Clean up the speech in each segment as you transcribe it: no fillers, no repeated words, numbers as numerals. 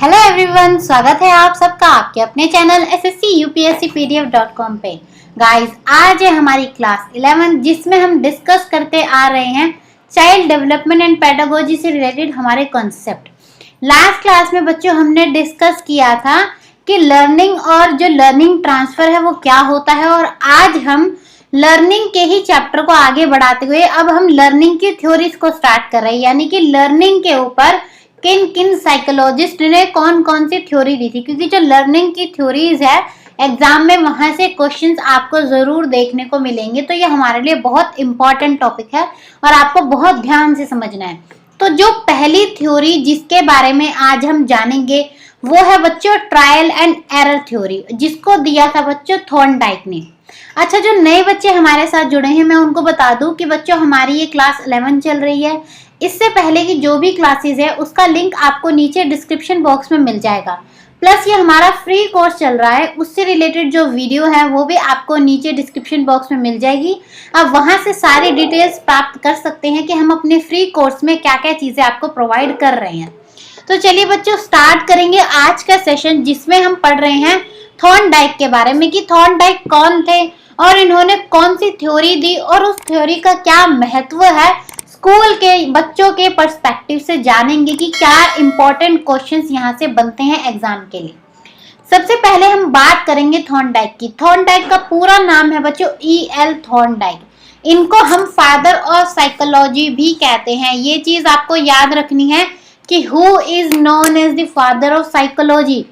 Hello everyone, स्वागत है आप सबका आपके अपने चैनल sscupscpdf.com पे। गाइस, आज है हमारी क्लास 11 जिसमें हम डिस्कस करते आ रहे हैं चाइल्ड डेवलपमेंट एंड पेडागोजी से रिलेटेड हमारे कॉन्सेप्ट। लास्ट क्लास में बच्चों हमने डिस्कस किया था कि लर्निंग और जो लर्निंग ट्रांसफर है वो क्या होता है, और आज हम लर्निंग के ही चैप्टर को आगे बढ़ाते हुए अब हम लर्निंग की थ्योरीज को स्टार्ट कर रहे हैं, यानी कि लर्निंग के ऊपर किन किन साइकोलॉजिस्ट ने कौन कौन सी थ्योरी दी थी। क्योंकि जो लर्निंग की थ्योरीज है एग्जाम में वहां से क्वेश्चंस आपको जरूर देखने को मिलेंगे, तो ये हमारे लिए बहुत इंपॉर्टेंट टॉपिक है और आपको बहुत ध्यान से समझना है। तो जो पहली थ्योरी जिसके बारे में आज हम जानेंगे वो है बच्चों ट्रायल एंड एरर थ्योरी, जिसको दिया था बच्चों थॉर्नडाइक ने। अच्छा, जो नए बच्चे हमारे साथ जुड़े हैं मैं उनको बता दूं कि बच्चों हमारी ये क्लास 11 चल रही है। इससे पहले की जो भी क्लासेस है उसका लिंक आपको नीचे डिस्क्रिप्शन बॉक्स में मिल जाएगा। प्लस ये हमारा फ्री कोर्स चल रहा है, उससे रिलेटेड जो वीडियो है वो भी आपको नीचे डिस्क्रिप्शन बॉक्स में मिल जाएगी। आप वहां से सारी डिटेल्स प्राप्त कर सकते हैं कि हम अपने फ्री कोर्स में क्या क्या चीजें आपको प्रोवाइड कर रहे हैं। तो चलिए बच्चों, स्टार्ट करेंगे आज का सेशन जिसमें हम पढ़ रहे हैं थॉर्नडाइक के बारे में कि थॉर्नडाइक कौन थे और इन्होंने कौन सी थ्योरी दी और उस थ्योरी का क्या महत्व है। स्कूल के बच्चों के पर्सपेक्टिव से जानेंगे कि क्या इंपॉर्टेंट क्वेश्चंस यहाँ से बनते हैं एग्जाम के लिए। सबसे पहले हम बात करेंगे थॉर्नडाइक की। थॉर्नडाइक का पूरा नाम है बच्चों E.L. थॉर्नडाइक। इनको हम फादर ऑफ साइकोलॉजी भी कहते हैं। ये चीज आपको याद रखनी है कि who is known as the father of psychology,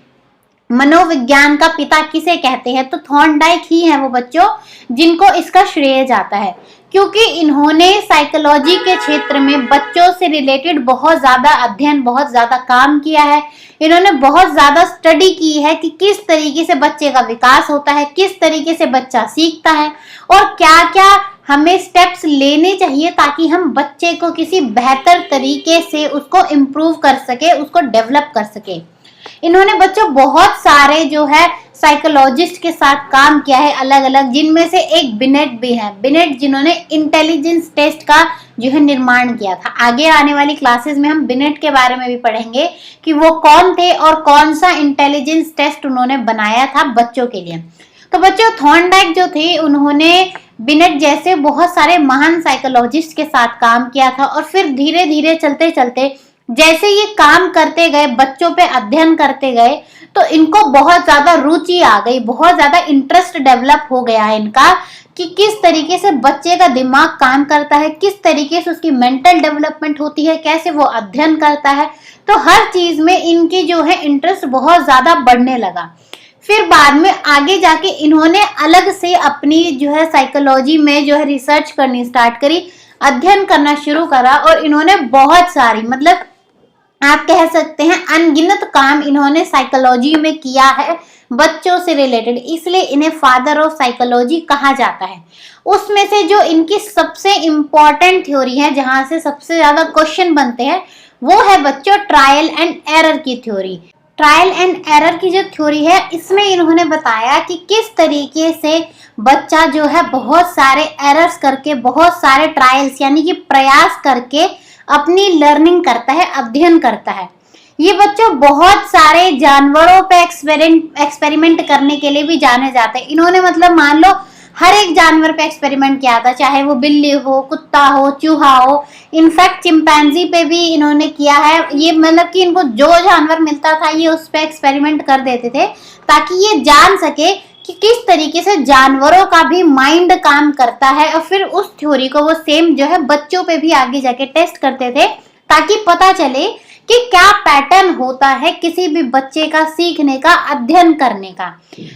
मनोविज्ञान का पिता किसे कहते हैं, तो थॉर्नडाइक ही है वो बच्चों जिनको इसका श्रेय जाता है। क्योंकि इन्होंने साइकोलॉजी के क्षेत्र में बच्चों से रिलेटेड बहुत ज्यादा अध्ययन, बहुत ज्यादा काम किया है। इन्होंने बहुत ज्यादा स्टडी की है कि किस तरीके से बच्चे का विकास होता है, किस तरीके से बच्चा सीखता है और क्या क्या हमें स्टेप्स लेने चाहिए ताकि हम बच्चे को किसी बेहतर तरीके से उसको इम्प्रूव कर सके, उसको डेवलप कर सके। इन्होंने बच्चों बहुत सारे जो है साइकोलॉजिस्ट के साथ काम किया है अलग अलग, जिनमें से एक बिनेट भी है। बिनेट जिन्होंने इंटेलिजेंस टेस्ट का जो है निर्माण किया था। आगे आने वाली क्लासेस में हम बिनेट के बारे में भी पढ़ेंगे कि वो कौन थे और कौन सा इंटेलिजेंस टेस्ट उन्होंने बनाया था बच्चों के लिए। तो बच्चों थॉर्नडाइक जो थे उन्होंने बिनेट जैसे बहुत सारे महान साइकोलॉजिस्ट के साथ काम किया था और फिर धीरे धीरे चलते चलते जैसे ये काम करते गए, बच्चों पे अध्ययन करते गए, तो इनको बहुत ज्यादा रुचि आ गई, बहुत ज्यादा इंटरेस्ट डेवलप हो गया है इनका कि किस तरीके से बच्चे का दिमाग काम करता है, किस तरीके से उसकी मेंटल डेवलपमेंट होती है, कैसे वो अध्ययन करता है। तो हर चीज में इनकी जो है इंटरेस्ट बहुत ज्यादा बढ़ने लगा। फिर बाद में आगे जाके इन्होंने अलग से अपनी जो है साइकोलॉजी में जो है रिसर्च करनी स्टार्ट करी, अध्ययन करना शुरू करा और इन्होंने बहुत सारी, मतलब आप कह सकते हैं अनगिनत काम इन्होंने साइकोलॉजी में किया है बच्चों से रिलेटेड, इसलिए इन्हें फादर ऑफ साइकोलॉजी कहा जाता है। उसमें से जो इनकी सबसे इंपॉर्टेंट थ्योरी है, जहां से सबसे ज्यादा क्वेश्चन बनते हैं, वो है बच्चों ट्रायल एंड एरर की थ्योरी। ट्रायल एंड एरर की जो थ्योरी है इसमें इन्होंने बताया कि किस तरीके से बच्चा जो है बहुत सारे एरर्स करके, बहुत सारे ट्रायल्स यानी कि प्रयास करके अपनी लर्निंग करता है, अध्ययन करता है। ये बच्चों बहुत सारे जानवरों पे एक्सपेरिमेंट करने के लिए भी जाने जाते हैं। इन्होंने मतलब मान लो हर एक जानवर पे एक्सपेरिमेंट किया था, चाहे वो बिल्ली हो, कुत्ता हो, चूहा हो, इनफैक्ट चिंपैंजी पे भी इन्होंने किया है। ये मतलब कि इनको जो जानवर मिलता था ये उस पे एक्सपेरिमेंट कर देते थे ताकि ये जान सके कि किस तरीके से जानवरों का भी माइंड काम करता है, और फिर उस थ्योरी को वो सेम जो है बच्चों पे भी आगे जाके टेस्ट करते थे ताकि पता चले कि क्या पैटर्न होता है किसी भी बच्चे का सीखने का, अध्ययन करने का।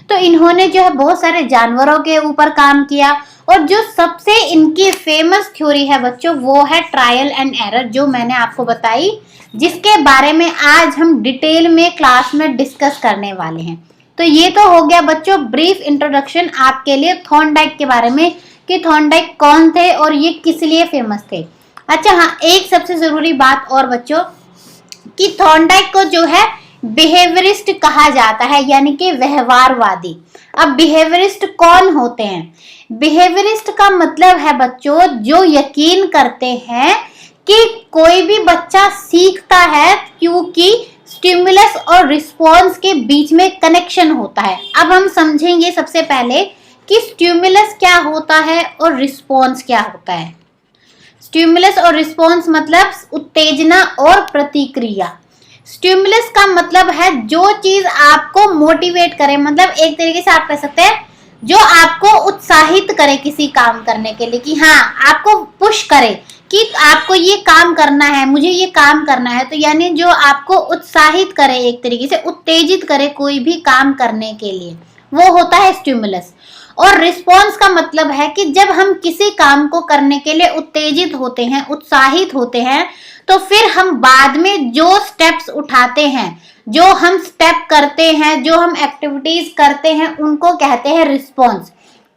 तो इन्होंने जो है बहुत सारे जानवरों के ऊपर काम किया और जो सबसे इनकी फेमस थ्योरी है बच्चों वो है ट्रायल एंड एरर, जो मैंने आपको बताई, जिसके बारे में आज हम डिटेल में क्लास में डिस्कस करने वाले हैं। तो ये तो हो गया बच्चों ब्रीफ इंट्रोडक्शन आपके लिए थॉर्नडाइक के बारे में कि थॉर्नडाइक कौन थे और ये किस लिए फेमस थे। अच्छा हाँ, एक सबसे जरूरी बात और बच्चों कि थॉर्नडाइक को जो है बिहेवियरिस्ट कहा जाता है, यानी कि व्यवहारवादी। अब बिहेवियरिस्ट कौन होते हैं? बिहेवियरिस्ट का मतलब है बच्चों जो यकीन करते हैं कि कोई भी बच्चा सीखता है क्योंकि स्टिमुलस और रिस्पॉन्स के बीच में कनेक्शन होता है। अब हम समझेंगे सबसे पहले कि स्टिमुलस क्या होता है और रिस्पॉन्स क्या होता है। स्टिमुलस और रिस्पॉन्स मतलब उत्तेजना और प्रतिक्रिया। स्टिमुलस का मतलब है जो चीज आपको मोटिवेट करे, मतलब एक तरीके से आप कह सकते हैं जो आपको उत्साहित करे किसी काम करने के लिए, कि हाँ आपको पुश करे कि आपको ये काम करना है, मुझे ये काम करना है। तो यानी जो आपको उत्साहित करे, एक तरीके से उत्तेजित करे कोई भी काम करने के लिए, वो होता है स्टिमुलस। और रिस्पॉन्स का मतलब है कि जब हम किसी काम को करने के लिए उत्तेजित होते हैं, उत्साहित होते हैं, तो फिर हम बाद में जो स्टेप्स उठाते हैं, जो हम स्टेप करते हैं, जो हम एक्टिविटीज करते हैं, उनको कहते हैं रिस्पॉन्स।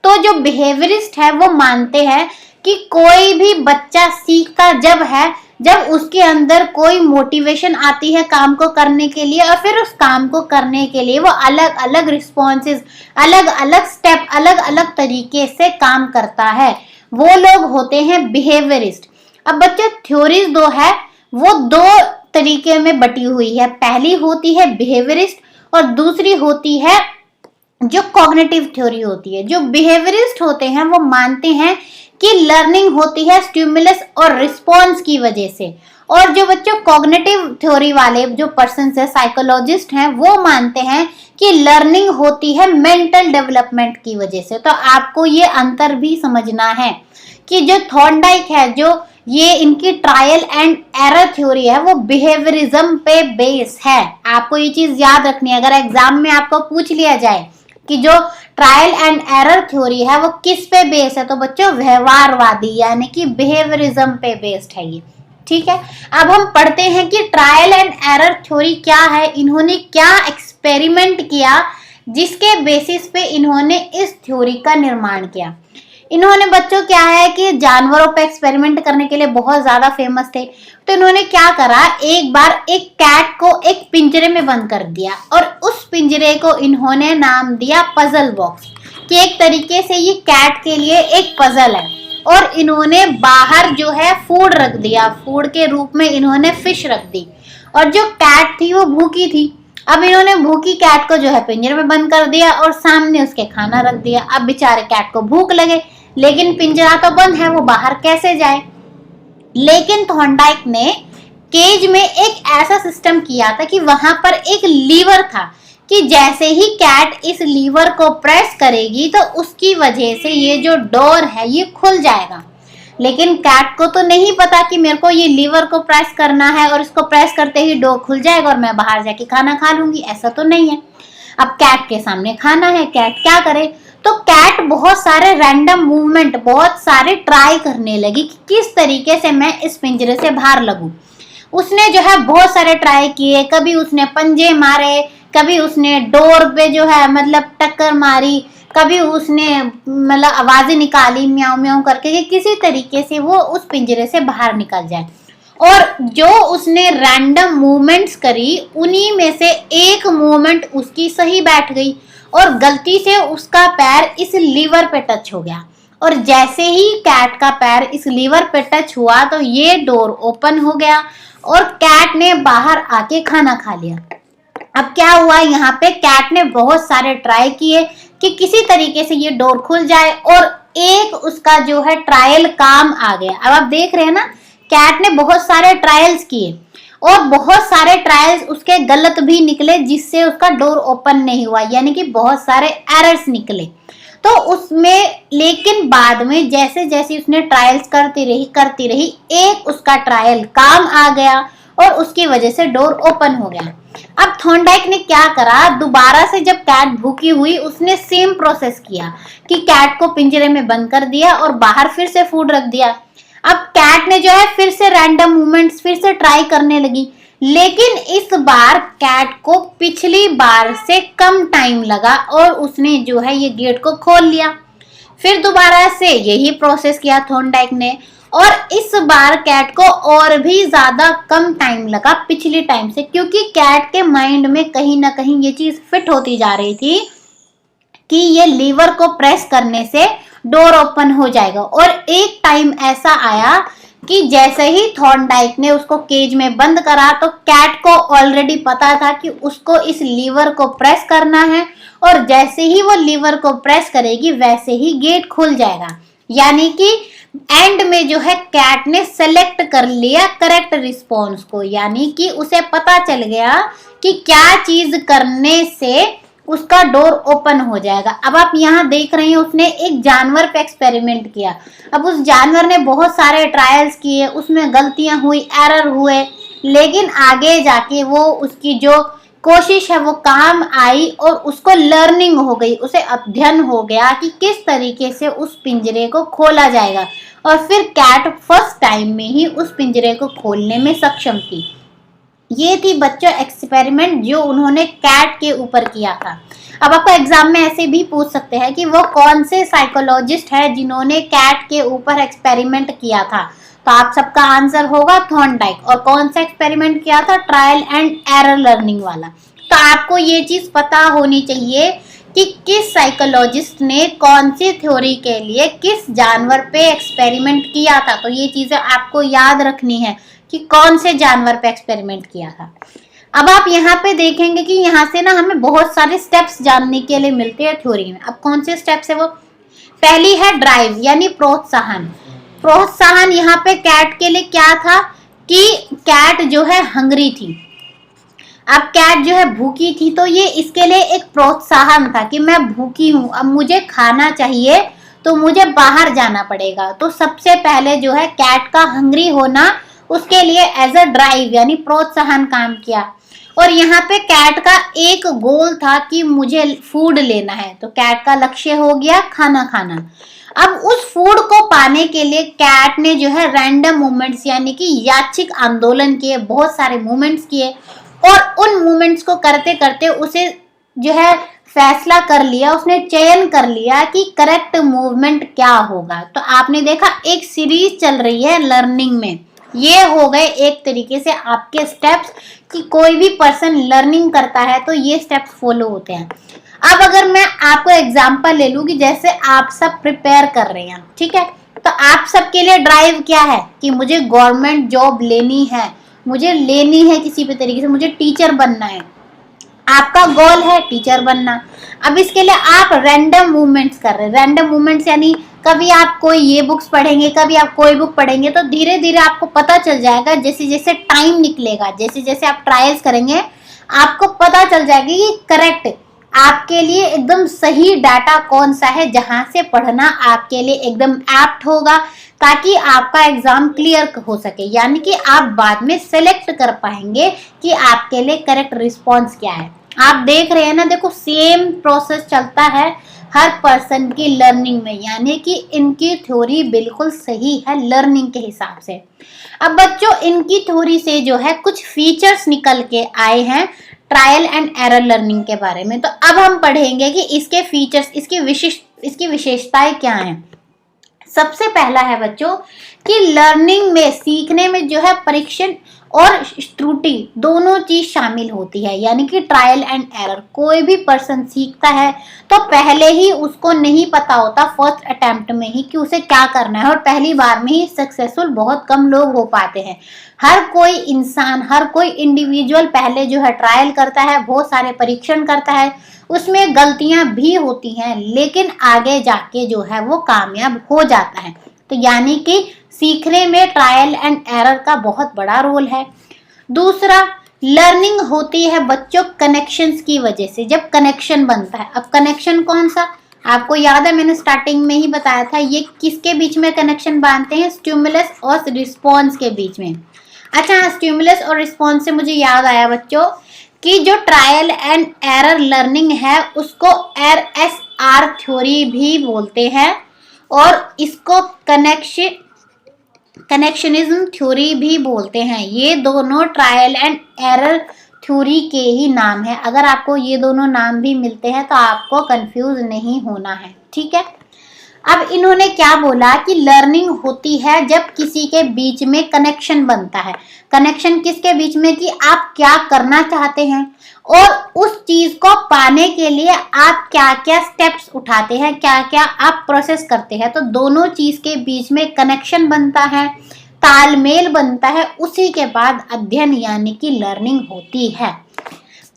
तो जो बिहेवियरिस्ट है वो मानते हैं कि कोई भी बच्चा सीखता जब है जब उसके अंदर कोई मोटिवेशन आती है काम को करने के लिए, और फिर उस काम को करने के लिए वो अलग अलग रिस्पॉन्सेज, अलग अलग स्टेप, अलग अलग तरीके से काम करता है। वो लोग होते हैं बिहेवियरिस्ट। अब बच्चे थ्योरीज दो है, वो दो तरीके में बटी हुई है। पहली होती है बिहेवियरिस्ट और दूसरी होती है जो कॉग्निटिव थ्योरी होती है। जो बिहेवियरिस्ट होते हैं वो मानते हैं कि लर्निंग होती है स्टिमुलस और रिस्पॉन्स की वजह से, और जो बच्चों कॉग्निटिव थ्योरी वाले जो पर्सन है, साइकोलॉजिस्ट हैं, वो मानते हैं कि लर्निंग होती है मेंटल डेवलपमेंट की वजह से। तो आपको ये अंतर भी समझना है कि जो थॉर्नडाइक है, जो ये इनकी ट्रायल एंड एरर थ्योरी है, वो बिहेवियरिज्म पे बेस है। आपको ये चीज याद रखनी है। अगर एग्जाम में आपको पूछ लिया जाए कि जो ट्रायल एंड एरर थ्योरी है वो किस पे बेस है, तो बच्चों व्यवहारवादी यानी कि बिहेवियरिज्म पे बेस्ड है ये। ठीक है, अब हम पढ़ते हैं कि ट्रायल एंड एरर थ्योरी क्या है, इन्होंने क्या एक्सपेरिमेंट किया जिसके बेसिस पे इन्होंने इस थ्योरी का निर्माण किया। इन्होंने बच्चों क्या है कि जानवरों पे एक्सपेरिमेंट करने के लिए बहुत ज्यादा फेमस थे। तो इन्होंने क्या करा, एक बार एक कैट को एक पिंजरे में बंद कर दिया और उस पिंजरे को इन्होंने नाम दिया पजल बॉक्स, कि एक तरीके से ये कैट के लिए एक पजल है। और इन्होंने बाहर जो है फूड रख दिया, फूड के रूप में इन्होंने फिश रख दी, और जो कैट थी वो भूखी थी। अब इन्होंने भूखी कैट को जो है पिंजरे में बंद कर दिया और सामने उसके खाना रख दिया। अब बेचारे कैट को भूख लगे, लेकिन पिंजरा तो बंद है, वो बाहर कैसे जाए। लेकिन थॉर्नडाइक ने केज में एक ऐसा सिस्टम किया था कि वहां पर एक लीवर था, कि जैसे ही कैट इस लीवर को प्रेस करेगी तो उसकी वजह से ये जो डोर है ये खुल जाएगा। लेकिन कैट को तो नहीं पता कि मेरे को ये लीवर को प्रेस करना है और इसको प्रेस करते ही डोर खुल जाएगा और मैं बाहर जाके खाना खा लूंगी, ऐसा तो नहीं है। अब कैट के सामने खाना है, कैट क्या करे, तो कैट बहुत सारे रैंडम मूवमेंट, बहुत सारे ट्राई करने लगी कि किस तरीके से मैं इस पिंजरे से बाहर लगूं। उसने जो है बहुत सारे ट्राई किए, कभी उसने पंजे मारे, कभी उसने डोर पे जो है मतलब टक्कर मारी, कभी उसने मतलब आवाजें निकाली म्याऊं म्याऊं करके कि किसी तरीके से वो उस पिंजरे से बाहर निकल जाए। और जो उसने रैंडम मूवमेंट्स करी उन्हीं में से एक मूवमेंट उसकी सही बैठ गई और गलती से उसका पैर इस लीवर पे टच हो गया। और जैसे ही कैट का पैर इस लीवर पे टच हुआ तो ये डोर ओपन हो गया और कैट ने बाहर आके खाना खा लिया। अब क्या हुआ, यहाँ पे कैट ने बहुत सारे ट्राई किए कि किसी तरीके से ये डोर खुल जाए, और एक उसका जो है ट्रायल काम आ गया। अब आप देख रहे हैं ना, कैट ने बहुत सारे ट्रायल्स किए और बहुत सारे ट्रायल्स उसके गलत भी निकले, जिससे उसका डोर ओपन नहीं हुआ, यानी कि बहुत सारे एरर्स निकले। तो उसमें लेकिन बाद में जैसे जैसे उसने ट्रायल्स करती रही, एक उसका ट्रायल काम आ गया और उसकी वजह से डोर ओपन हो गया। अब थॉर्नडाइक ने क्या करा, दोबारा से जब कैट भूखी हुई उसने सेम प्रोसेस किया कि कैट को पिंजरे में बंद कर दिया और बाहर फिर से फूड रख दिया। अब कैट ने जो है फिर से रैंडम मूवमेंट्स फिर से ट्राई करने लगी, लेकिन इस बार कैट को पिछली बार से कम टाइम लगा और उसने जो है ये गेट को खोल लिया। फिर दोबारा से यही प्रोसेस किया थॉर्नडाइक ने, और इस बार कैट को और भी ज्यादा कम टाइम लगा पिछली टाइम से, क्योंकि कैट के माइंड में कहीं ना कहीं ये चीज फिट होती जा रही थी कि ये लीवर को प्रेस करने से डोर ओपन हो जाएगा। और एक टाइम ऐसा आया कि जैसे ही थॉर्नडाइक ने उसको केज में बंद करा तो कैट को ऑलरेडी पता था कि उसको इस लीवर को प्रेस करना है, और जैसे ही वो लीवर को प्रेस करेगी वैसे ही गेट खुल जाएगा। यानी कि एंड में जो है कैट ने सेलेक्ट कर लिया करेक्ट रिस्पॉन्स को, यानी कि उसे पता चल गया कि क्या चीज करने से उसका डोर ओपन हो जाएगा। अब आप यहाँ देख रहे हैं उसने एक जानवर पे एक्सपेरिमेंट किया। अब उस जानवर ने बहुत सारे ट्रायल्स किए, उसमें गलतियां हुई, एरर हुए, लेकिन आगे जाके वो उसकी जो कोशिश है वो काम आई और उसको लर्निंग हो गई, उसे अध्ययन हो गया कि किस तरीके से उस पिंजरे को खोला जाएगा, और फिर कैट फर्स्ट टाइम में ही उस पिंजरे को खोलने में सक्षम थी। ये थी बच्चों एक्सपेरिमेंट जो उन्होंने कैट के ऊपर किया था। अब आपको एग्जाम में ऐसे भी पूछ सकते हैं कि वो कौन से साइकोलॉजिस्ट है जिन्होंने कैट के ऊपर एक्सपेरिमेंट किया था, तो आप सबका आंसर होगा थॉर्नडाइक। और कौन सा एक्सपेरिमेंट किया था? ट्रायल एंड एरर लर्निंग वाला। तो आपको ये चीज पता होनी चाहिए कि किस साइकोलॉजिस्ट ने कौन सी थ्योरी के लिए किस जानवर पे एक्सपेरिमेंट किया था। तो ये चीजें आपको याद रखनी है कि कौन से जानवर पे एक्सपेरिमेंट किया था। अब आप यहाँ पे देखेंगे कि यहाँ से ना हमें बहुत सारे स्टेप्स जानने के लिए मिलते हैं थ्योरी में। अब कौन से स्टेप्स है वो? पहली है ड्राइव यानी प्रोत्साहन। प्रोत्साहन यहाँ पे कैट के लिए क्या था कि कैट जो है हंग्री थी। अब कैट जो है भूखी थी, तो ये इसके लिए एक प्रोत्साहन था कि मैं भूखी हूँ, अब मुझे खाना चाहिए तो मुझे बाहर जाना पड़ेगा। तो सबसे पहले जो है कैट का हंग्री होना उसके लिए एज अ ड्राइव यानी प्रोत्साहन काम किया। और यहाँ पे कैट का एक गोल था कि मुझे फूड लेना है, तो कैट का लक्ष्य हो गया खाना खाना। अब उस फूड को पाने के लिए कैट ने जो है रैंडम मूवमेंट्स यानी कि यादृच्छिक आंदोलन किए, बहुत सारे मूवमेंट्स किए, और उन मूवमेंट्स को करते करते उसे जो है फैसला कर लिया, उसने चयन कर लिया कि करेक्ट मूवमेंट क्या होगा। तो आपने देखा एक सीरीज चल रही है लर्निंग में। ये हो गए एक तरीके से आपके स्टेप्स कि कोई भी पर्सन लर्निंग करता है तो ये स्टेप्स फॉलो होते हैं। अब अगर मैं आपको एग्जांपल ले लूं कि जैसे आप सब प्रिपेयर कर रहे हैं, ठीक है, तो आप सबके लिए ड्राइव क्या है कि मुझे गवर्नमेंट जॉब लेनी है, मुझे लेनी है किसी भी तरीके से, मुझे टीचर बनना है। आपका गोल है टीचर बनना। अब इसके लिए आप रैंडम मूवमेंट्स कर रहे हैं। रैंडम मूवमेंट्स यानी कभी आप कोई ये बुक्स पढ़ेंगे, कभी आप कोई बुक पढ़ेंगे, तो धीरे धीरे आपको पता चल जाएगा, जैसे जैसे टाइम निकलेगा, जैसे जैसे आप ट्रायल्स करेंगे, आपको पता चल जाएगा कि करेक्ट आपके लिए एकदम सही डाटा कौन सा है, जहां से पढ़ना आपके लिए एकदम एप्ट होगा, ताकि आपका एग्जाम क्लियर हो सके। यानी कि आप बाद में सेलेक्ट कर पाएंगे कि आपके लिए करेक्ट रिस्पॉन्स क्या है। आप देख रहे हैं ना, देखो सेम प्रोसेस चलता है हर पर्सन की लर्निंग में, यानी कि इनकी थ्योरी बिल्कुल सही है लर्निंग के हिसाब से। अब बच्चों इनकी थ्योरी से जो है कुछ फीचर्स निकल के आए हैं ट्रायल एंड एरर लर्निंग के बारे में। तो अब हम पढ़ेंगे कि इसके फीचर्स, इसकी विशेषताएं क्या हैं। सबसे पहला है बच्चों कि लर्निंग में, सीखने में जो है परीक्षण और त्रुटि दोनों चीज शामिल होती है। यानी कि ट्रायल एंड एरर, कोई भी पर्सन सीखता है तो पहले ही उसको नहीं पता होता फर्स्ट अटेम्प्ट में ही कि उसे क्या करना है, और पहली बार में ही सक्सेसफुल बहुत कम लोग हो पाते हैं। हर कोई इंसान, हर कोई इंडिविजुअल पहले जो है ट्रायल करता है, बहुत सारे परीक्षण करता है, उसमें गलतियां भी होती हैं, लेकिन आगे जाके जो है वो कामयाब हो जाता है। तो यानी कि सीखने में ट्रायल एंड एरर का बहुत बड़ा रोल है। दूसरा, लर्निंग होती है बच्चों कनेक्शंस की वजह से, जब कनेक्शन बनता है। अब कनेक्शन कौन सा? आपको याद है मैंने स्टार्टिंग में ही बताया था, ये किसके बीच में कनेक्शन बांधते हैं? स्टिमुलस और रिस्पॉन्स के बीच में। अच्छा, स्टिमुलस और रिस्पॉन्स से मुझे याद आया बच्चों कि जो ट्रायल एंड एरर लर्निंग है उसको RSR थ्योरी भी बोलते हैं, और इसको कनेक्शनिज्म थ्योरी भी बोलते हैं। ये दोनों ट्रायल एंड एरर थ्योरी के ही नाम है। अगर आपको ये दोनों नाम भी मिलते हैं तो आपको कंफ्यूज नहीं होना है, ठीक है। अब इन्होंने क्या बोला कि लर्निंग होती है जब किसी के बीच में कनेक्शन बनता है। कनेक्शन किसके बीच में? कि आप क्या करना चाहते हैं और उस चीज को पाने के लिए आप क्या क्या स्टेप्स उठाते हैं, क्या क्या आप प्रोसेस करते हैं। तो दोनों चीज के बीच में कनेक्शन बनता है, तालमेल बनता है, उसी के बाद अध्ययन यानी कि लर्निंग होती है।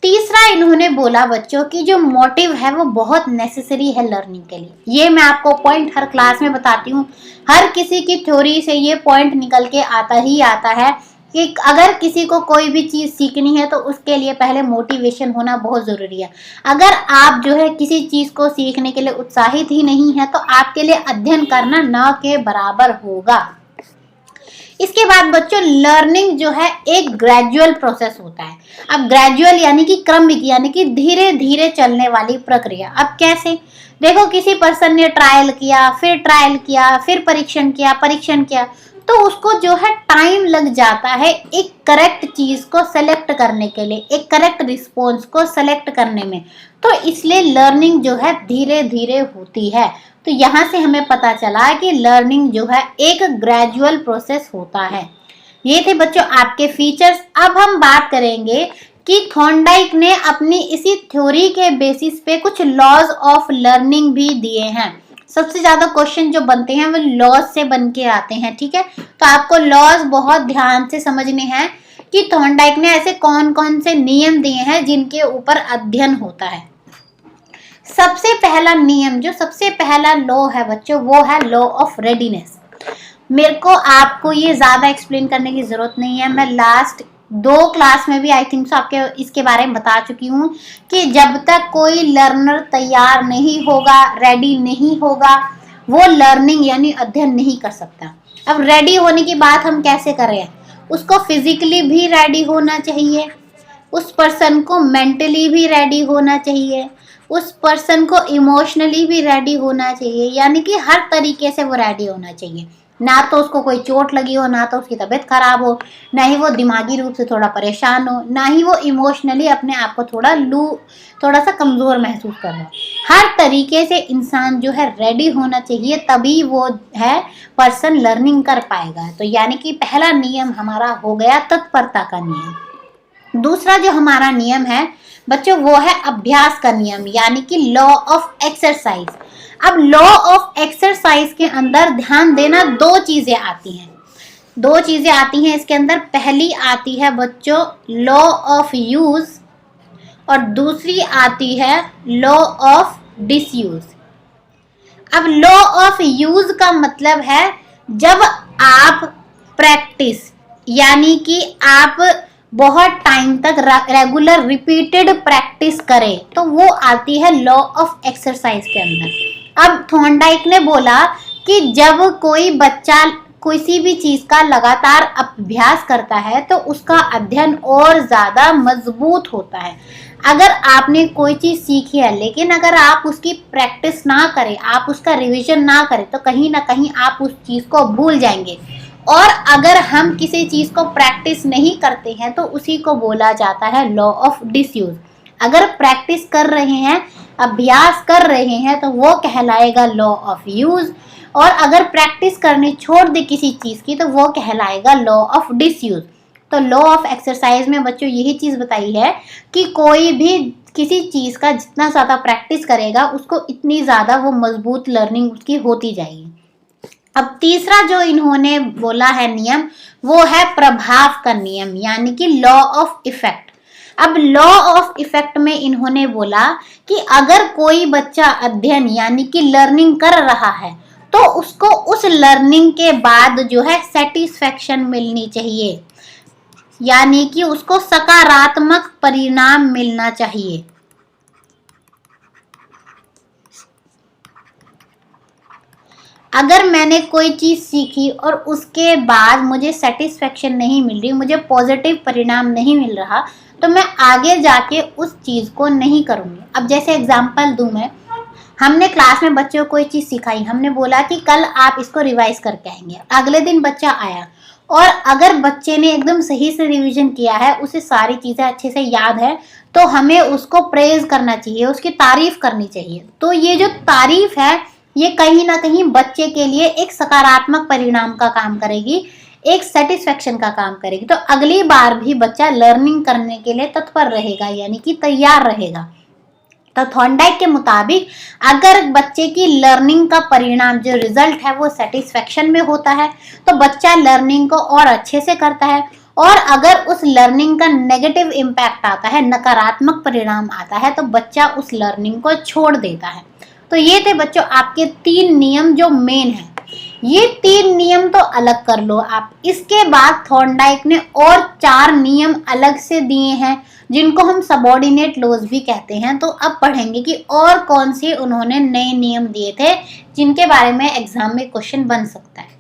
तीसरा इन्होंने बोला बच्चों की जो मोटिव है वो बहुत नेसेसरी है लर्निंग के लिए। ये मैं आपको पॉइंट हर क्लास में बताती हूँ, हर किसी की थ्योरी से ये पॉइंट निकल के आता ही आता है कि अगर किसी को कोई भी चीज़ सीखनी है तो उसके लिए पहले मोटिवेशन होना बहुत ज़रूरी है। अगर आप जो है किसी चीज़ को सीखने के लिए उत्साहित ही नहीं है तो आपके लिए अध्ययन करना न के बराबर होगा। इसके बाद बच्चों लर्निंग जो है एक ग्रेजुअल प्रोसेस होता है। अब ग्रेजुअल यानी कि क्रमिक, यानी कि धीरे धीरे चलने वाली प्रक्रिया। अब कैसे? देखो किसी पर्सन ने ट्रायल किया, फिर परीक्षण किया, तो उसको जो है टाइम लग जाता है एक करेक्ट चीज को सेलेक्ट करने के लिए, एक करेक्ट रिस्पॉन्स को सेलेक्ट करने में। तो इसलिए लर्निंग जो है धीरे धीरे होती है। तो यहाँ से हमें पता चला कि लर्निंग जो है एक ग्रेजुअल प्रोसेस होता है। ये थे बच्चों आपके फीचर्स। अब हम बात करेंगे कि थॉर्नडाइक ने अपनी इसी थ्योरी के बेसिस पे कुछ लॉज ऑफ लर्निंग भी दिए हैं। सबसे ज्यादा क्वेश्चन जो बनते हैं वो लॉज से बन के आते हैं, ठीक है। तो आपको लॉज बहुत ध्यान से समझने हैं कि थॉर्नडाइक ने ऐसे कौन कौन से नियम दिए हैं जिनके ऊपर अध्ययन होता है। सबसे पहला नियम, जो सबसे पहला लॉ है बच्चों, वो है लॉ ऑफ रेडीनेस। मेरे को आपको ये ज्यादा एक्सप्लेन करने की जरूरत नहीं है, मैं लास्ट 2 क्लास में भी आई थिंक सो आपके इसके बारे में बता चुकी हूँ कि जब तक कोई लर्नर तैयार नहीं होगा, रेडी नहीं होगा, वो लर्निंग यानी अध्ययन नहीं कर सकता। अब रेडी होने की बात हम कैसे करें? उसको फिजिकली भी रेडी होना चाहिए, उस पर्सन को मेंटली भी रेडी होना चाहिए, उस पर्सन को इमोशनली भी रेडी होना चाहिए, यानी कि हर तरीके से वो रेडी होना चाहिए। ना तो उसको कोई चोट लगी हो, ना तो उसकी तबीयत खराब हो, ना ही वो दिमागी रूप से थोड़ा परेशान हो, ना ही वो इमोशनली अपने आप को थोड़ा सा कमज़ोर महसूस कर रहा हो। हर तरीके से इंसान जो है रेडी होना चाहिए, तभी वो है पर्सन लर्निंग कर पाएगा। तो यानी कि पहला नियम हमारा हो गया तत्परता का नियम। दूसरा जो हमारा नियम है बच्चों वो है अभ्यास का नियम, यानी कि लॉ ऑफ एक्सरसाइज। अब लॉ ऑफ एक्सरसाइज के अंदर ध्यान देना 2 चीजें आती हैं, 2 चीजें आती हैं इसके अंदर। पहली आती है बच्चों लॉ ऑफ यूज और दूसरी आती है लॉ ऑफ डिसयूज। अब लॉ ऑफ यूज का मतलब है जब आप प्रैक्टिस यानी कि आप बहुत टाइम तक रेगुलर रिपीटेड प्रैक्टिस करें तो वो आती है लॉ ऑफ एक्सरसाइज के अंदर। अब थॉर्नडाइक ने बोला कि जब कोई बच्चा किसी भी चीज का लगातार अभ्यास करता है तो उसका अध्ययन और ज्यादा मजबूत होता है। अगर आपने कोई चीज सीखी है लेकिन अगर आप उसकी प्रैक्टिस ना करें, आप उसका रिवीजन ना करें, तो कहीं ना कहीं आप उस चीज को भूल जाएंगे। और अगर हम किसी चीज को प्रैक्टिस नहीं करते हैं तो उसी को बोला जाता है लॉ ऑफ डिसयूज। अगर प्रैक्टिस कर रहे हैं, अभ्यास कर रहे हैं, तो वो कहलाएगा लॉ ऑफ यूज, और अगर प्रैक्टिस करनी छोड़ दे किसी चीज की तो वो कहलाएगा लॉ ऑफ डिसयूज। तो लॉ ऑफ एक्सरसाइज में बच्चों यही चीज बताई है कि कोई भी किसी चीज का जितना ज्यादा प्रैक्टिस करेगा उसको इतनी ज्यादा वो मजबूत लर्निंग उसकी होती जाएगी। अब तीसरा जो इन्होंने बोला है नियम वो है प्रभाव का नियम, यानी कि लॉ ऑफ इफेक्ट। अब लॉ ऑफ इफेक्ट में इन्होंने बोला कि अगर कोई बच्चा अध्ययन यानी कि लर्निंग कर रहा है तो उसको उस लर्निंग के बाद जो है सेटिस्फेक्शन मिलनी चाहिए, यानी कि उसको सकारात्मक परिणाम मिलना चाहिए। अगर मैंने कोई चीज़ सीखी और उसके बाद मुझे सेटिस्फेक्शन नहीं मिल रही, मुझे पॉजिटिव परिणाम नहीं मिल रहा, तो मैं आगे जाके उस चीज़ को नहीं करूँगी। अब जैसे एग्जांपल दूँ मैं, हमने क्लास में बच्चों को कोई चीज़ सिखाई, हमने बोला कि कल आप इसको रिवाइज करके आएंगे। अगले दिन बच्चा आया और अगर बच्चे ने एकदम सही से रिवीजन किया है, उसे सारी चीज़ें अच्छे से याद है, तो हमें उसको प्रेज करना चाहिए, उसकी तारीफ करनी चाहिए। तो ये जो तारीफ है ये कहीं ना कहीं बच्चे के लिए एक सकारात्मक परिणाम का काम करेगी, एक सेटिस्फेक्शन का काम करेगी। तो अगली बार भी बच्चा लर्निंग करने के लिए तत्पर रहेगा, यानी कि तैयार रहेगा। तो थॉर्नडाइक के मुताबिक अगर बच्चे की लर्निंग का परिणाम जो रिजल्ट है वो सेटिस्फेक्शन में होता है तो बच्चा लर्निंग को और अच्छे से करता है, और अगर उस लर्निंग का नेगेटिव इम्पैक्ट आता है, नकारात्मक परिणाम आता है, तो बच्चा उस लर्निंग को छोड़ देता है। तो ये थे बच्चों आपके 3 नियम जो मेन है। ये 3 नियम तो अलग कर लो आप। इसके बाद थॉर्नडाइक ने और 4 नियम अलग से दिए हैं जिनको हम सबऑर्डिनेट लॉज भी कहते हैं। तो अब पढ़ेंगे कि और कौन से उन्होंने नए नियम दिए थे जिनके बारे में एग्जाम में क्वेश्चन बन सकता है।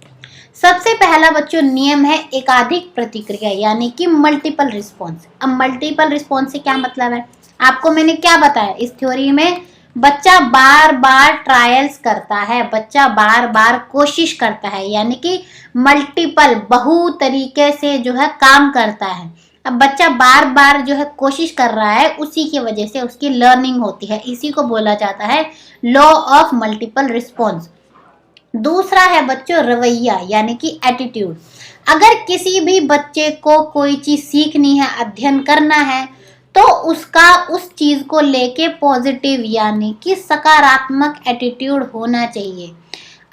सबसे पहला बच्चों नियम है एकाधिक प्रतिक्रिया, यानी कि मल्टीपल रिस्पॉन्स। अब मल्टीपल रिस्पॉन्स से क्या मतलब है, आपको मैंने क्या बताया इस थ्योरी में, बच्चा बार बार ट्रायल्स करता है, बच्चा बार बार कोशिश करता है, यानी कि मल्टीपल बहु तरीके से जो है काम करता है। अब बच्चा बार बार जो है कोशिश कर रहा है, उसी की वजह से उसकी लर्निंग होती है, इसी को बोला जाता है लॉ ऑफ मल्टीपल रिस्पॉन्स। दूसरा है बच्चों रवैया, यानी कि एटीट्यूड। अगर किसी भी बच्चे को कोई चीज सीखनी है, अध्ययन करना है, तो उसका उस चीज को लेके पॉजिटिव यानी कि सकारात्मक एटीट्यूड होना चाहिए।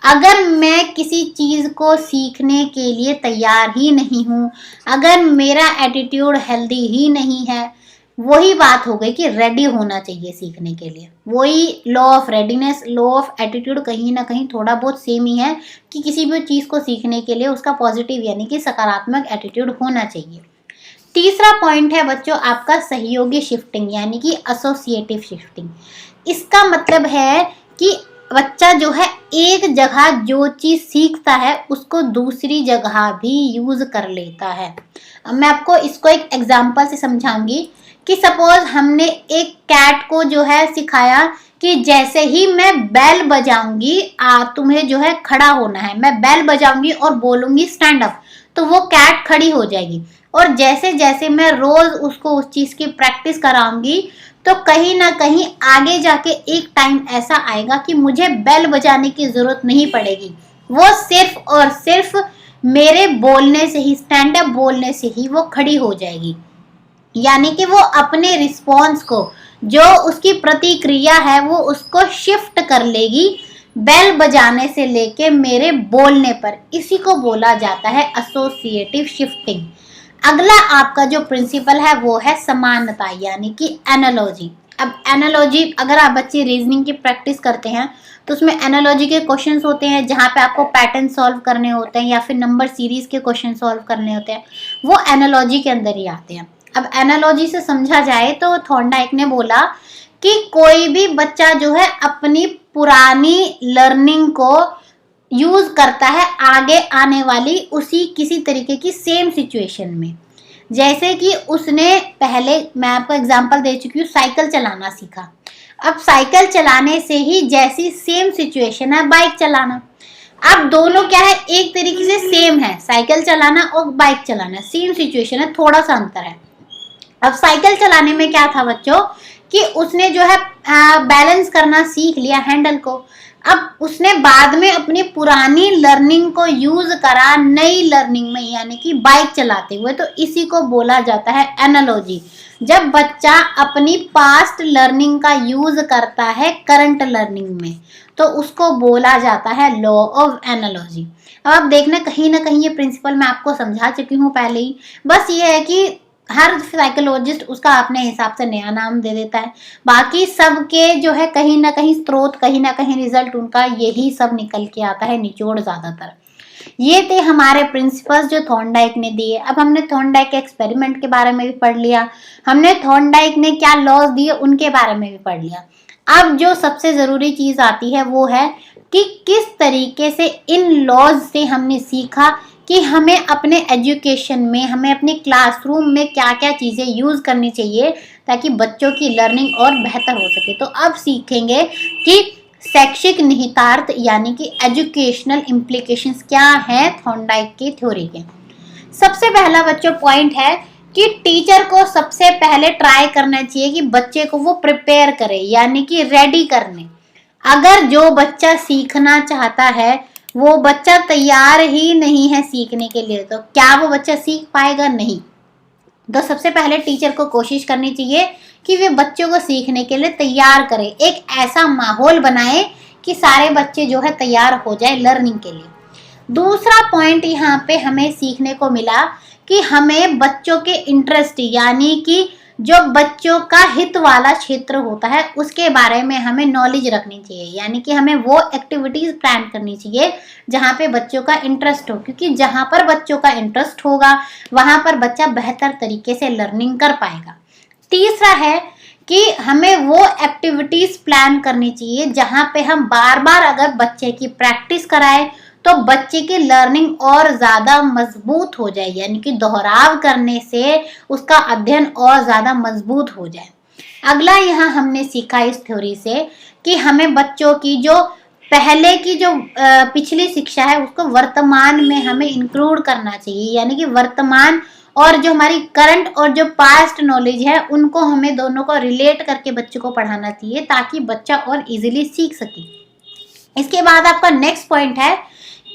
अगर मैं किसी चीज को सीखने के लिए तैयार ही नहीं हूँ, अगर मेरा एटीट्यूड हेल्दी ही नहीं है, वही बात हो गई कि रेडी होना चाहिए सीखने के लिए। वही law of readiness, law of attitude कहीं ना कहीं थोड़ा बहुत सेम ही है कि किसी भी चीज को सीखने के लिए उसका पॉजिटिव यानी कि सकारात्मक एटीट्यूड होना चाहिए। तीसरा पॉइंट है बच्चों आपका सहयोगी शिफ्टिंग, यानी कि एसोसिएटिव शिफ्टिंग। इसका मतलब है कि बच्चा जो है एक जगह जो चीज सीखता है उसको दूसरी जगह भी यूज कर लेता है। अब मैं आपको इसको एक एग्जांपल से समझाऊंगी कि सपोज हमने एक कैट को जो है सिखाया कि जैसे ही मैं बेल बजाऊंगी तुम्हें जो है खड़ा होना है, मैं बेल बजाऊंगी और बोलूंगी स्टैंड अप, तो वो कैट खड़ी हो जाएगी। और जैसे जैसे मैं रोज उसको उस चीज की प्रैक्टिस कराऊंगी तो कहीं ना कहीं आगे जाके एक टाइम ऐसा आएगा कि मुझे बेल बजाने की जरूरत नहीं पड़ेगी, वो सिर्फ और सिर्फ मेरे बोलने से ही, स्टैंड अप बोलने से ही वो खड़ी हो जाएगी। यानी कि वो अपने रिस्पॉन्स को, जो उसकी प्रतिक्रिया है, वो उसको शिफ्ट कर लेगी बेल बजाने से लेके मेरे बोलने पर। इसी को बोला जाता है एसोसिएटिव शिफ्टिंग। अगला आपका जो प्रिंसिपल है वो है समानता, यानी कि एनालॉजी। अब एनालॉजी अगर आप बच्चे रीजनिंग की प्रैक्टिस करते हैं तो उसमें एनालॉजी के क्वेश्चंस होते हैं जहाँ पे आपको पैटर्न सॉल्व करने होते हैं या फिर नंबर सीरीज के क्वेश्चन सॉल्व करने होते हैं, वो एनालॉजी के अंदर ही आते हैं। अब एनालॉजी से समझा जाए तो थॉर्नडाइक ने बोला कि कोई भी बच्चा जो है अपनी पुरानी लर्निंग को यूज करता है आगे आने वाली उसी किसी तरीके की सेम सिचुएशन में। जैसे कि उसने पहले, मैं आपको एग्जांपल दे चुकी हूँ, साइकिल चलाना सीखा। अब साइकिल चलाने से ही जैसी सेम सिचुएशन है बाइक चलाना। अब दोनों क्या है, एक तरीके से सेम है, साइकिल चलाना और बाइक चलाना सेम सिचुएशन है, थोड़ा सा अंतर है। अब साइकिल चलाने में क्या था बच्चों कि उसने जो है बैलेंस करना सीख लिया हैंडल को। अब उसने बाद में अपनी पुरानी लर्निंग को यूज करा नई लर्निंग में, यानी कि बाइक चलाते हुए। तो इसी को बोला जाता है एनालॉजी। जब बच्चा अपनी पास्ट लर्निंग का यूज करता है करंट लर्निंग में तो उसको बोला जाता है लॉ ऑफ एनालॉजी। अब आप देखना कहीं ना कहीं ये प्रिंसिपल मैं आपको समझा चुकी हूँ पहले ही, बस ये है कि हर साइकोलॉजिस्ट उसका अपने हिसाब से नया नाम दे देता है। बाकी सबके जो है कहीं ना कहीं स्रोत, कहीं ना कहीं रिजल्ट उनका यही सब निकल के आता है, निचोड़ ज्यादातर। ये थे हमारे प्रिंसिपल्स जो थॉर्नडाइक ने दिए। अब हमने थॉर्नडाइक के एक्सपेरिमेंट के बारे में भी पढ़ लिया, हमने थॉर्नडाइक ने क्या लॉज दिए उनके बारे में भी पढ़ लिया। अब जो सबसे जरूरी चीज आती है वो है कि किस तरीके से इन लॉज से हमने सीखा कि हमें अपने एजुकेशन में, हमें अपने क्लासरूम में क्या क्या चीज़ें यूज़ करनी चाहिए ताकि बच्चों की लर्निंग और बेहतर हो सके। तो अब सीखेंगे कि शैक्षिक निहितार्थ यानी कि एजुकेशनल इम्प्लीकेशंस क्या हैं थॉर्नडाइक की थ्योरी के। सबसे पहला बच्चों पॉइंट है कि टीचर को सबसे पहले ट्राई करना चाहिए कि बच्चे को वो प्रिपेयर करे, यानी कि रेडी करने। अगर जो बच्चा सीखना चाहता है वो बच्चा तैयार ही नहीं है सीखने के लिए, तो क्या वो बच्चा सीख पाएगा? नहीं। तो सबसे पहले टीचर को कोशिश करनी चाहिए कि वे बच्चों को सीखने के लिए तैयार करें, एक ऐसा माहौल बनाए कि सारे बच्चे जो है तैयार हो जाए लर्निंग के लिए। दूसरा पॉइंट यहाँ पे हमें सीखने को मिला कि हमें बच्चों के इंटरेस्ट यानी कि जो बच्चों का हित वाला क्षेत्र होता है उसके बारे में हमें नॉलेज रखनी चाहिए, यानी कि हमें वो एक्टिविटीज प्लान करनी चाहिए जहाँ पे बच्चों का इंटरेस्ट हो, क्योंकि जहाँ पर बच्चों का इंटरेस्ट होगा वहाँ पर बच्चा बेहतर तरीके से लर्निंग कर पाएगा। तीसरा है कि हमें वो एक्टिविटीज प्लान करनी चाहिए जहाँ पे हम बार बार अगर बच्चे की प्रैक्टिस कराएं तो बच्चे की लर्निंग और ज़्यादा मजबूत हो जाए, यानी कि दोहराव करने से उसका अध्ययन और ज़्यादा मजबूत हो जाए। अगला यहाँ हमने सीखा इस थ्योरी से कि हमें बच्चों की जो पहले की जो पिछली शिक्षा है उसको वर्तमान में हमें इंक्लूड करना चाहिए, यानी कि वर्तमान और जो हमारी करंट और जो पास्ट नॉलेज है उनको हमें दोनों को रिलेट करके बच्चों को पढ़ाना चाहिए ताकि बच्चा और इजीली सीख सके। इसके बाद आपका नेक्स्ट पॉइंट है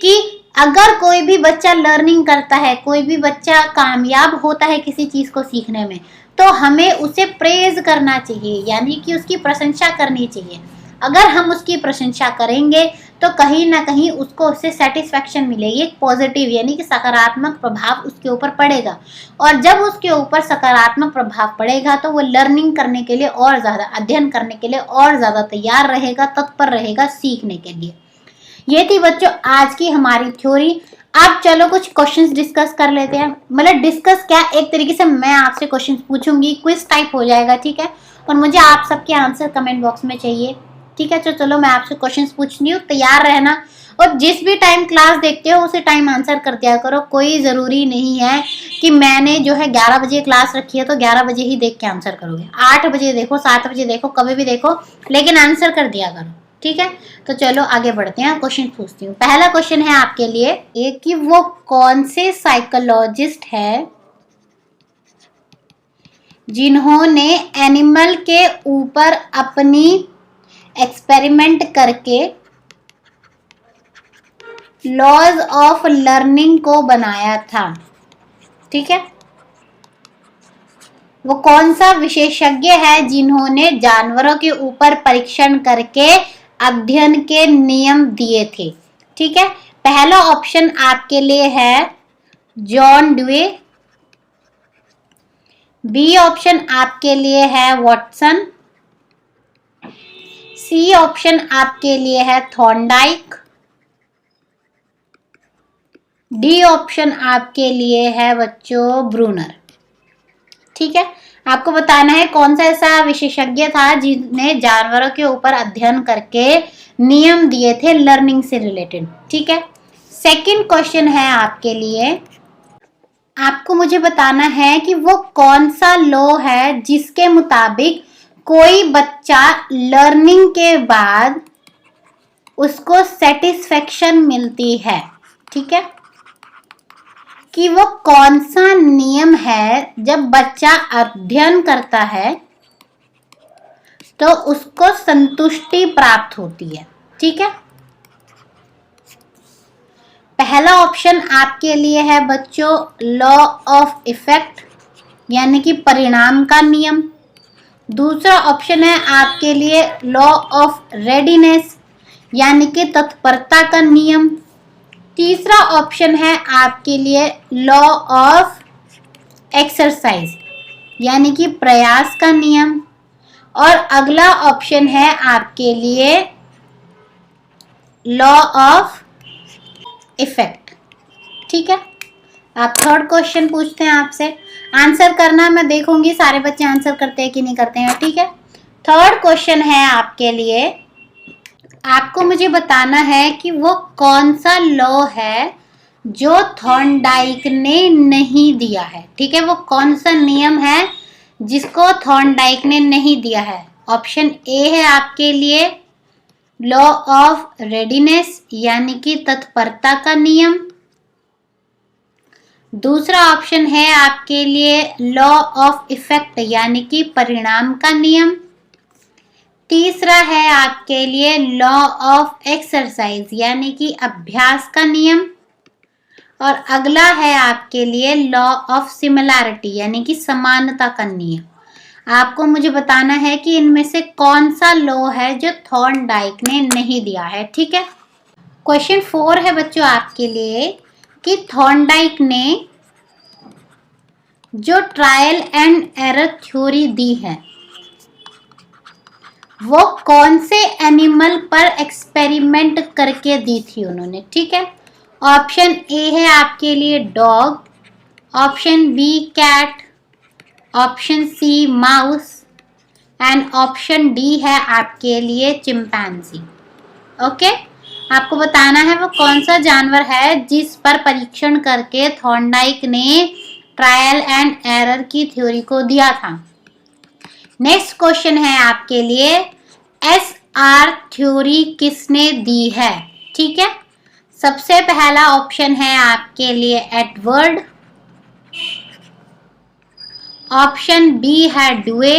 कि अगर कोई भी बच्चा लर्निंग करता है, कोई भी बच्चा कामयाब होता है किसी चीज़ को सीखने में, तो हमें उसे प्रेज करना चाहिए, यानी कि उसकी प्रशंसा करनी चाहिए। अगर हम उसकी प्रशंसा करेंगे तो कहीं ना कहीं उसको उससे सेटिस्फैक्शन मिलेगी, एक पॉजिटिव यानी कि सकारात्मक प्रभाव उसके ऊपर पड़ेगा। और जब उसके ऊपर सकारात्मक प्रभाव पड़ेगा तो वो लर्निंग करने के लिए और ज़्यादा, अध्ययन करने के लिए और ज़्यादा तैयार रहेगा, तत्पर रहेगा सीखने के लिए। ये थी बच्चों आज की हमारी थ्योरी। अब चलो कुछ क्वेश्चंस डिस्कस कर लेते हैं, मतलब डिस्कस क्या, एक तरीके से मैं आपसे क्वेश्चंस पूछूंगी, क्विज टाइप हो जाएगा, ठीक है। और मुझे आप सबके आंसर कमेंट बॉक्स में चाहिए, ठीक है। तो चलो मैं आपसे क्वेश्चंस पूछनी हूँ, तैयार रहना। और जिस भी टाइम क्लास देखते हो उसी टाइम आंसर कर दिया करो, कोई ज़रूरी नहीं है कि मैंने जो है 11 बजे क्लास रखी है तो 11 बजे ही देख के आंसर करोगे। 8 बजे देखो, 7 बजे देखो, कभी भी देखो, लेकिन आंसर कर दिया करो, ठीक है। तो चलो आगे बढ़ते हैं, क्वेश्चन पूछती हूँ। पहला क्वेश्चन है आपके लिए एक कि वो कौन से साइकोलॉजिस्ट है जिन्होंने एनिमल के ऊपर अपनी एक्सपेरिमेंट करके लॉज ऑफ लर्निंग को बनाया था, ठीक है। वो कौन सा विशेषज्ञ है जिन्होंने जानवरों के ऊपर परीक्षण करके अध्ययन के नियम दिए थे, ठीक है। पहला ऑप्शन आपके लिए है जॉन ड्वे, बी ऑप्शन आपके लिए है वॉटसन, सी ऑप्शन आपके लिए है थॉर्नडाइक, डी ऑप्शन आपके लिए है बच्चों ब्रूनर, ठीक है। आपको बताना है कौन सा ऐसा विशेषज्ञ था जिसने जानवरों के ऊपर अध्ययन करके नियम दिए थे लर्निंग से रिलेटेड, ठीक है। सेकंड क्वेश्चन है आपके लिए, आपको मुझे बताना है कि वो कौन सा लॉ है जिसके मुताबिक कोई बच्चा लर्निंग के बाद उसको सेटिस्फेक्शन मिलती है, ठीक है। कि वो कौन सा नियम है जब बच्चा अध्ययन करता है तो उसको संतुष्टि प्राप्त होती है, ठीक है। पहला ऑप्शन आपके लिए है बच्चों लॉ ऑफ इफेक्ट यानी कि परिणाम का नियम। दूसरा ऑप्शन है आपके लिए लॉ ऑफ रेडीनेस यानी कि तत्परता का नियम। तीसरा ऑप्शन है आपके लिए लॉ ऑफ एक्सरसाइज यानी कि प्रयास का नियम। और अगला ऑप्शन है आपके लिए लॉ ऑफ इफेक्ट, ठीक है। आप थर्ड क्वेश्चन पूछते हैं आपसे, आंसर करना, मैं देखूंगी सारे बच्चे आंसर करते हैं कि नहीं करते हैं, ठीक है। थर्ड क्वेश्चन है आपके लिए, आपको मुझे बताना है कि वो कौन सा लॉ है जो थॉर्नडाइक ने नहीं दिया है, ठीक है। वो कौन सा नियम है जिसको थॉर्नडाइक ने नहीं दिया है। ऑप्शन ए है आपके लिए लॉ ऑफ रेडीनेस यानी कि तत्परता का नियम। दूसरा ऑप्शन है आपके लिए लॉ ऑफ इफेक्ट यानी कि परिणाम का नियम। तीसरा है आपके लिए लॉ ऑफ एक्सरसाइज यानी कि अभ्यास का नियम। और अगला है आपके लिए लॉ ऑफ सिमिलैरिटी यानी कि समानता का नियम। आपको मुझे बताना है कि इनमें से कौन सा लॉ है जो थॉर्नडाइक ने नहीं दिया है, ठीक है। क्वेश्चन 4 है बच्चों आपके लिए कि थॉर्नडाइक ने जो ट्रायल एंड एरर थ्योरी दी है वो कौन से एनिमल पर एक्सपेरिमेंट करके दी थी उन्होंने, ठीक है। ऑप्शन ए है आपके लिए dog, option B cat, option C mouse and option D है आपके लिए चिंपैंजी। ओके, आपको बताना है वो कौन सा जानवर है जिस पर परीक्षण करके थॉर्नडाइक ने ट्रायल एंड एरर की थ्योरी को दिया था। नेक्स्ट क्वेश्चन है आपके लिए SR थ्योरी किसने दी है, ठीक है। सबसे पहला ऑप्शन है आपके लिए एडवर्ड, ऑप्शन बी है डुए,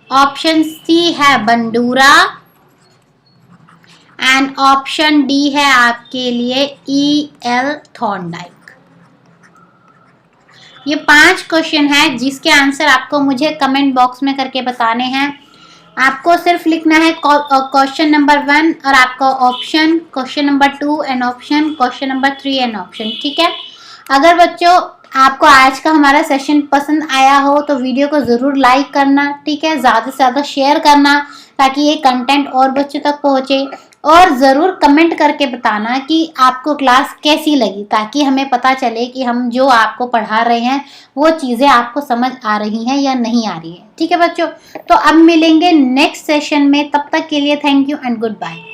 ऑप्शन सी है बंडूरा एंड ऑप्शन डी है आपके लिए EL थॉर्नडाइक। ये 5 क्वेश्चन है जिसके आंसर आपको मुझे कमेंट बॉक्स में करके बताने हैं। आपको सिर्फ लिखना है क्वेश्चन नंबर 1 और आपको option, question number 2 and option, question number 3 and option, ठीक है। अगर बच्चों आपको आज का हमारा सेशन पसंद आया हो तो वीडियो को ज़रूर लाइक करना, ठीक है। ज़्यादा से ज़्यादा शेयर करना ताकि ये कंटेंट और बच्चों तक पहुँचे, और ज़रूर कमेंट करके बताना कि आपको क्लास कैसी लगी ताकि हमें पता चले कि हम जो आपको पढ़ा रहे हैं वो चीज़ें आपको समझ आ रही हैं या नहीं आ रही है, ठीक है बच्चों। तो अब मिलेंगे नेक्स्ट सेशन में, तब तक के लिए thank you and good bye.